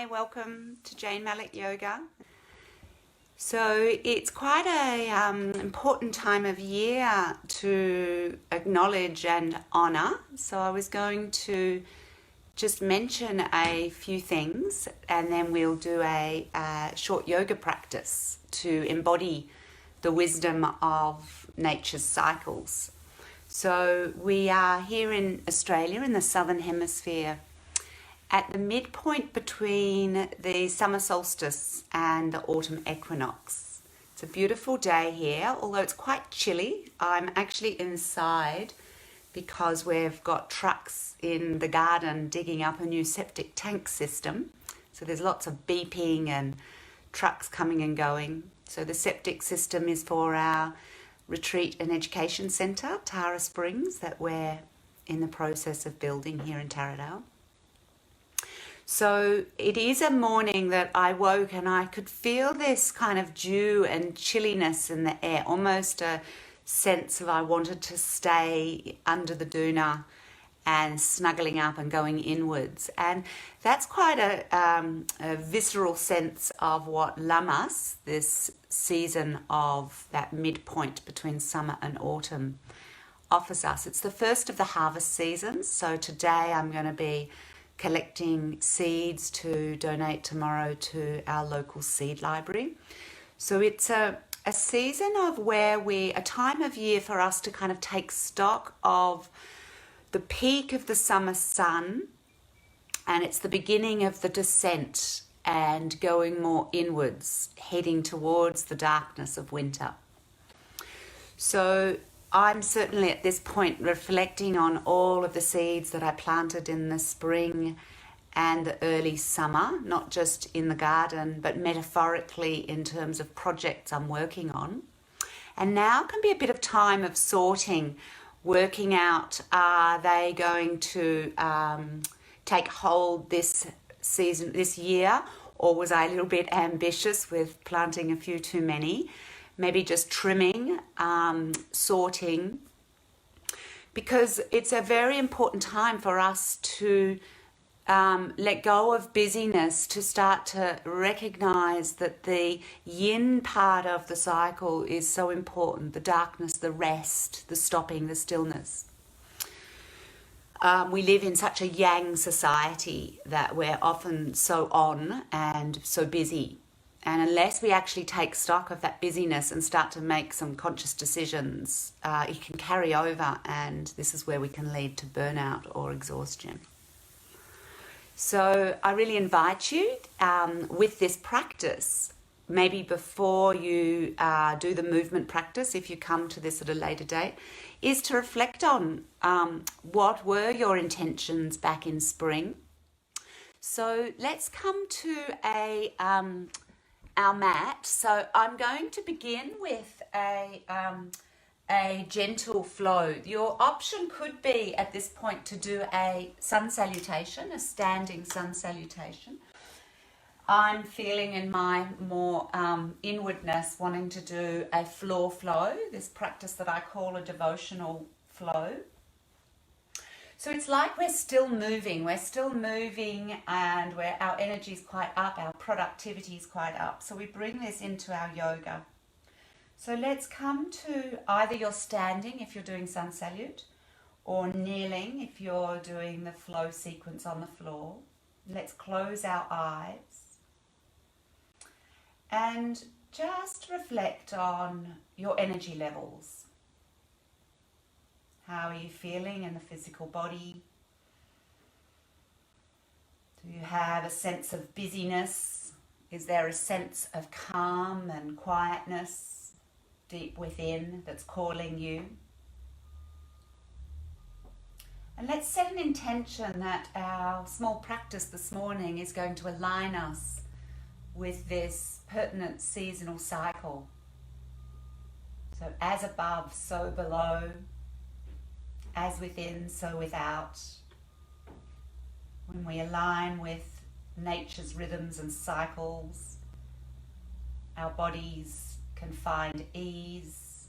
welcome to Jane Malik Yoga. So it's quite a important time of year to acknowledge and honour. So I was going to just mention a few things and then we'll do a short yoga practice to embody the wisdom of nature's cycles. So we are here in Australia in the Southern Hemisphere at the midpoint between the Summer Solstice and the Autumn Equinox. It's a beautiful day here, although it's quite chilly. I'm actually inside because we've got trucks in the garden digging up a new septic tank system. So there's lots of beeping and trucks coming and going. So the septic system is for our retreat and education centre, Tara Springs, that we're in the process of building here in Taradale. So it is a morning that I woke and I could feel this kind of dew and chilliness in the air, almost a sense of I wanted to stay under the doona and snuggling up and going inwards. And that's quite a visceral sense of what Lammas, this season of that midpoint between summer and autumn, offers us. It's the first of the harvest seasons. So today I'm going to be collecting seeds to donate tomorrow to our local seed library. So it's a season of a time of year for us to kind of take stock of the peak of the summer sun, and it's the beginning of the descent and going more inwards, heading towards the darkness of winter. So I'm certainly at this point reflecting on all of the seeds that I planted in the spring and the early summer, not just in the garden, but metaphorically in terms of projects I'm working on. And now can be a bit of time of sorting, working out, are they going to take hold this season, this year, or was I a little bit ambitious with planting a few too many? Maybe just trimming, sorting, because it's a very important time for us to let go of busyness, to start to recognize that the yin part of the cycle is so important, the darkness, the rest, the stopping, the stillness. We live in such a yang society that we're often so on and so busy. And unless we actually take stock of that busyness and start to make some conscious decisions, it can carry over, and this is where we can lead to burnout or exhaustion. So I really invite you with this practice, maybe before you do the movement practice, if you come to this at a later date, is to reflect on what were your intentions back in spring. So let's come to our mat. So I'm going to begin with a gentle flow. Your option could be at this point to do a sun salutation, a standing sun salutation. I'm feeling in my more inwardness wanting to do a floor flow, this practice that I call a devotional flow. So it's like we're still moving and our energy is quite up, our productivity is quite up. So we bring this into our yoga. So let's come to either you're standing if you're doing sun salute, or kneeling if you're doing the flow sequence on the floor. Let's close our eyes and just reflect on your energy levels. How are you feeling in the physical body? Do you have a sense of busyness? Is there a sense of calm and quietness deep within that's calling you? And let's set an intention that our small practice this morning is going to align us with this pertinent seasonal cycle. So as above, so below. As within, so without. When we align with nature's rhythms and cycles, our bodies can find ease,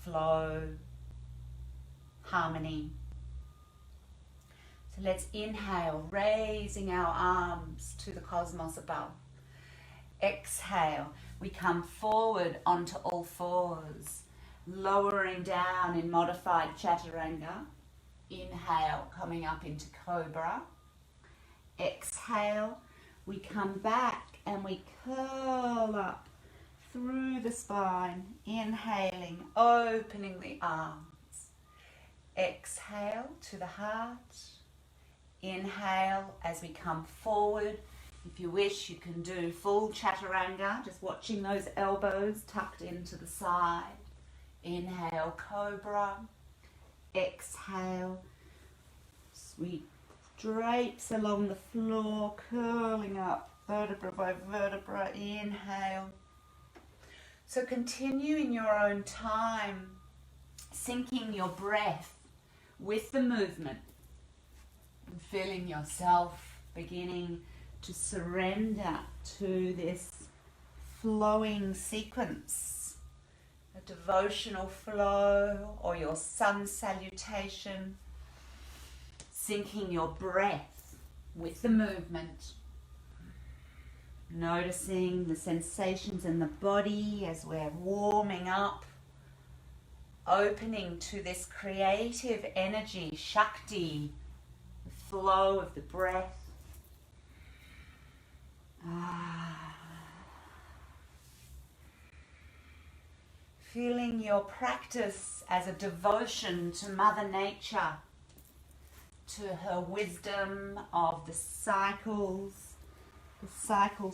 flow, harmony. So let's inhale, raising our arms to the cosmos above. Exhale, we come forward onto all fours, lowering down in modified chaturanga. Inhale, coming up into Cobra. Exhale, we come back and we curl up through the spine, inhaling, opening the arms. Exhale to the heart. Inhale as we come forward. If you wish, you can do full chaturanga, just watching those elbows tucked into the side. Inhale, Cobra. Exhale, sweet drapes along the floor, curling up vertebra by vertebra. Inhale. So continue in your own time, syncing your breath with the movement and feeling yourself beginning to surrender to this flowing sequence, a devotional flow or your Sun Salutation, syncing your breath with the movement, noticing the sensations in the body as we're warming up, opening to this creative energy, Shakti, the flow of the breath. Feeling your practice as a devotion to Mother Nature, to her wisdom of the cycles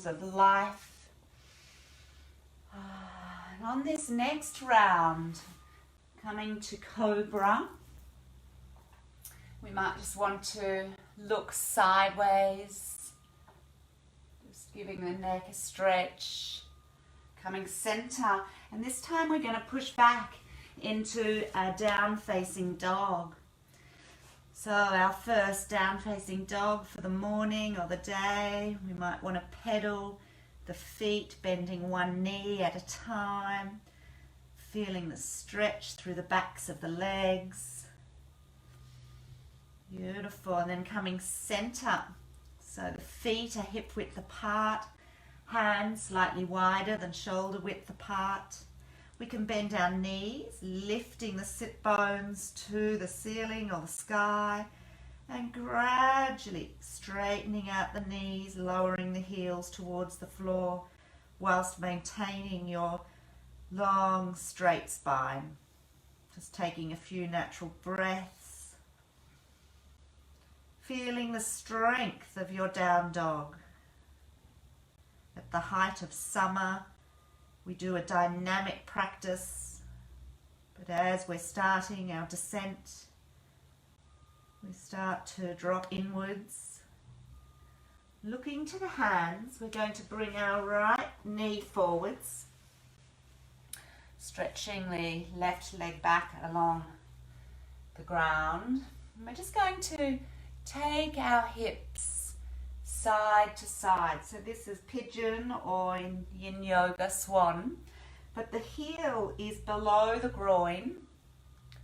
of life. And on this next round, coming to Cobra, we might just want to look sideways, just giving the neck a stretch, coming center, and this time we're going to push back into a down-facing dog. So our first down-facing dog for the morning or the day, we might want to pedal the feet, bending one knee at a time, feeling the stretch through the backs of the legs. Beautiful. And then coming center. So the feet are hip width apart, hands slightly wider than shoulder width apart. We can bend our knees, lifting the sit bones to the ceiling or the sky, and gradually straightening out the knees, lowering the heels towards the floor, whilst maintaining your long, straight spine. Just taking a few natural breaths, feeling the strength of your down dog. At the height of summer, we do a dynamic practice, but as we're starting our descent, we start to drop inwards. Looking to the hands, we're going to bring our right knee forwards, stretching the left leg back along the ground. And we're just going to take our hips side to side. So this is pigeon, or in yin yoga, swan. But the heel is below the groin,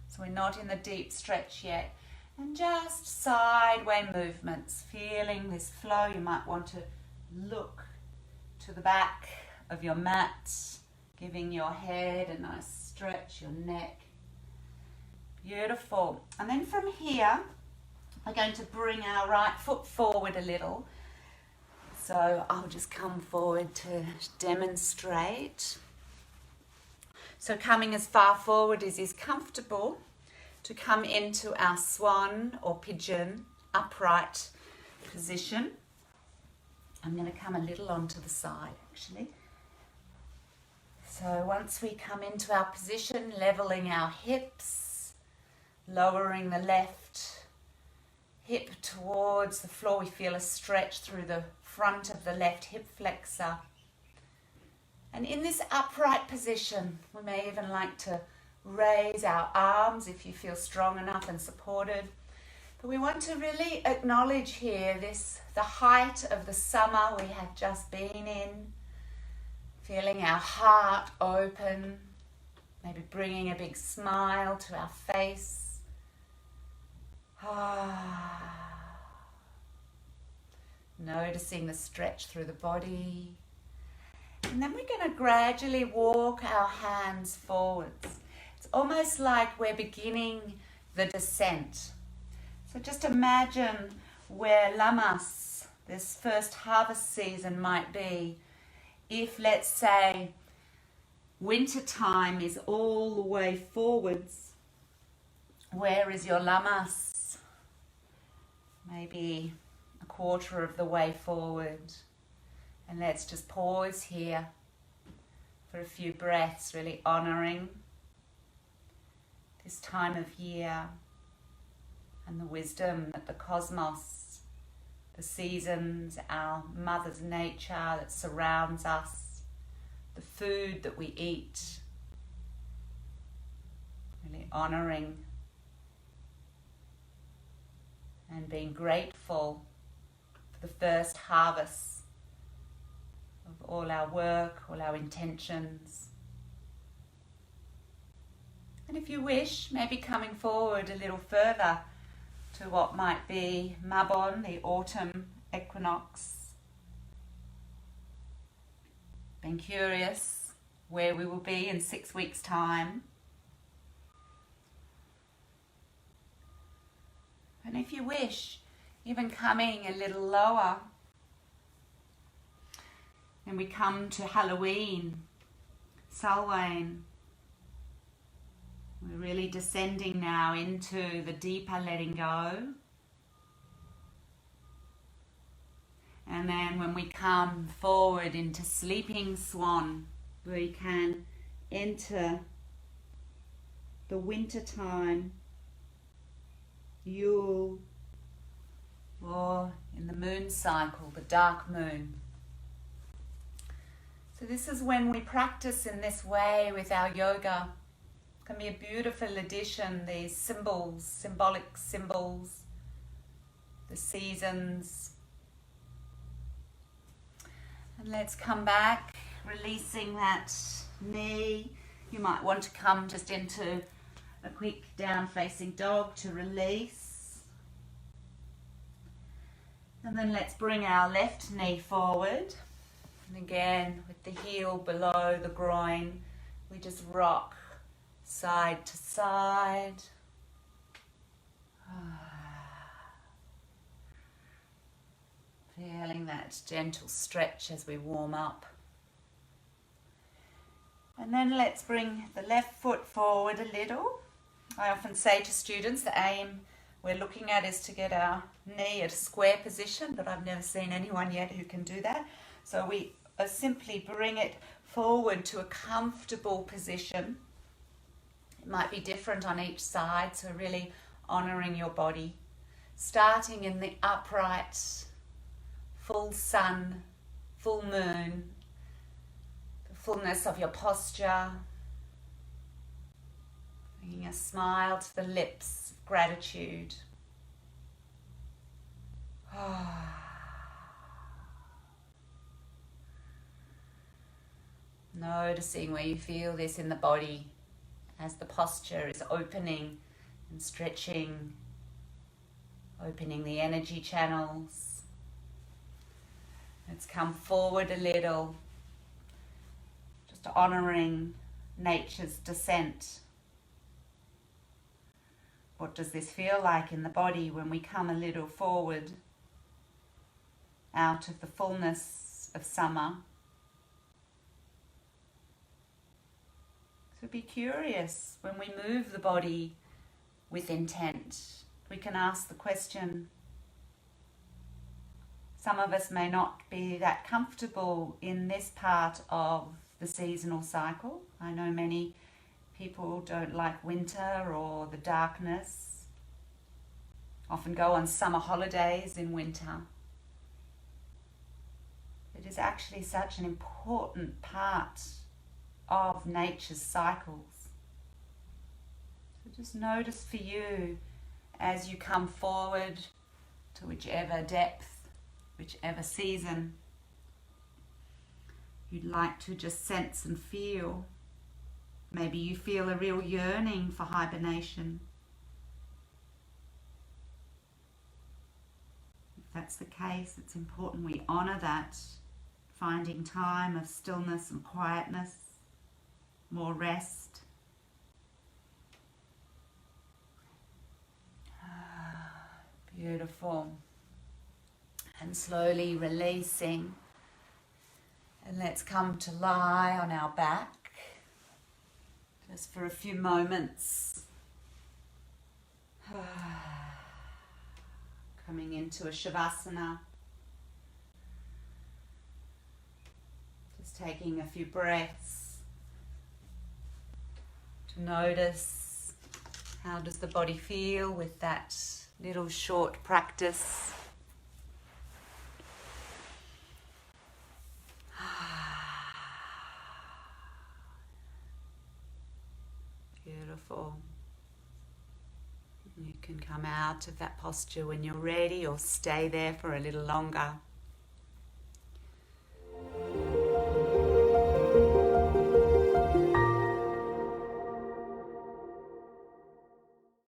so we're not in the deep stretch yet. And just sideway movements, feeling this flow. You might want to look to the back of your mat, giving your head a nice stretch, your neck. Beautiful. And then from here, we're going to bring our right foot forward a little. So I'll just come forward to demonstrate. So coming as far forward as is comfortable, to come into our swan or pigeon upright position. I'm going to come a little onto the side actually. So once we come into our position, leveling our hips, lowering the left hip towards the floor, we feel a stretch through the front of the left hip flexor. And in this upright position, we may even like to raise our arms if you feel strong enough and supported. But we want to really acknowledge here the height of the summer we have just been in, feeling our heart open, maybe bringing a big smile to our face. Noticing the stretch through the body. And then we're going to gradually walk our hands forwards. It's almost like we're beginning the descent. So just imagine where Lammas, this first harvest season, might be. If, let's say, winter time is all the way forwards, where is your Lammas? Maybe a quarter of the way forward. And let's just pause here for a few breaths, really honouring this time of year and the wisdom that the cosmos, the seasons, our mother's nature that surrounds us, the food that we eat, really honouring and being grateful for the first harvest of all our work, all our intentions. And if you wish, maybe coming forward a little further to what might be Mabon, the Autumn Equinox. Being curious where we will be in 6 weeks' time. And if you wish, even coming a little lower, and we come to Halloween, Samhain. We're really descending now into the deeper letting go. And then when we come forward into Sleeping Swan, we can enter the winter time, Yule, or in the moon cycle, the dark moon. So this is when we practice in this way with our yoga. It can be a beautiful addition, these symbols, symbolic symbols, the seasons. And let's come back, releasing that knee. You might want to come just into a quick down facing dog to release. And then let's bring our left knee forward. And again, with the heel below the groin, we just rock side to side. Feeling that gentle stretch as we warm up. And then let's bring the left foot forward a little. I often say to students, the aim we're looking at is to get our knee at a square position, but I've never seen anyone yet who can do that. So we simply bring it forward to a comfortable position. It might be different on each side, so really honouring your body. Starting in the upright, full sun, full moon, the fullness of your posture. Bringing a smile to the lips, gratitude. Noticing where you feel this in the body as the posture is opening and stretching, opening the energy channels. Let's come forward a little, just honouring nature's descent. What does this feel like in the body when we come a little forward out of the fullness of summer? So be curious when we move the body with intent. We can ask the question. Some of us may not be that comfortable in this part of the seasonal cycle. I know many people don't like winter or the darkness. Often go on summer holidays in winter. It is actually such an important part of nature's cycles. So just notice for you as you come forward to whichever depth, whichever season you'd like to just sense and feel. Maybe you feel a real yearning for hibernation. that's the case, it's important we honour that, finding time of stillness and quietness, more rest. Beautiful. And slowly releasing. And let's come to lie on our back just for a few moments. Coming into a Shavasana. Just taking a few breaths to notice how does the body feel with that little short practice. Beautiful. You can come out of that posture when you're ready or stay there for a little longer.